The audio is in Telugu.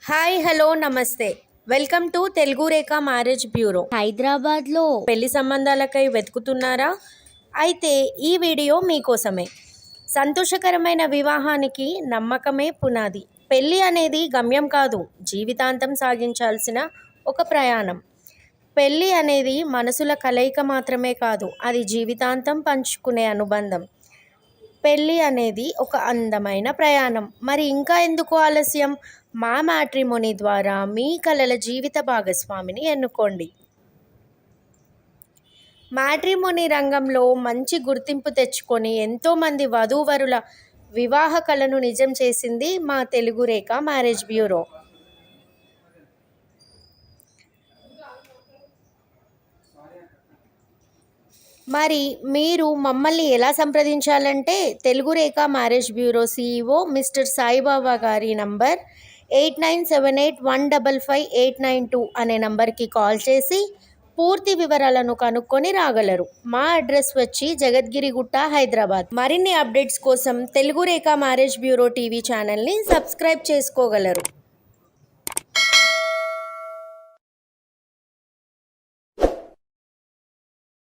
హాయ్ హలో నమస్తే. Welcome to Telugu Rekha marriage bureau. హైదరాబాద్లో పెళ్లి సంబంధాలకై వెతుకుతున్నారా? అయితే ఈ వీడియో మీకోసమే. సంతోషకరమైన వివాహానికి నమ్మకమే పునాది. పెళ్లి అనేది గమ్యం కాదు, జీవితాంతం సాగించాల్సిన ఒక ప్రయాణం. పెళ్లి అనేది మనసుల కలయిక మాత్రమే కాదు, అది జీవితాంతం పంచుకునే అనుబంధం. పెళ్ళి అనేది ఒక అందమైన ప్రయాణం. మరి ఇంకా ఎందుకు ఆలస్యం? మా మ్యాట్రిమోనీ ద్వారా మీ కలల జీవిత భాగస్వామిని ఎన్నుకోండి. మ్యాట్రిమోనీ రంగంలో మంచి గుర్తింపు తెచ్చుకొని ఎంతోమంది వధూవరుల వివాహ కలను నిజం చేసింది మా తెలుగు రేఖ మ్యారేజ్ బ్యూరో. మరి మీరు మమ్మల్ని ఎలా సంప్రదించాలంటే Telugu Rekha marriage bureau CEO mister Saibaba గారి నంబర్ 8978155892 అనే నంబర్కి కాల్ చేసి పూర్తి వివరాలను కనుక్కొని రాగలరు. మా అడ్రస్ వచ్చి జగద్గిరిగుట్ట, హైదరాబాద్. మరిన్ని అప్డేట్స్ కోసం Telugu Rekha marriage bureau TV ఛానల్ని సబ్స్క్రైబ్ చేసుకోగలరు.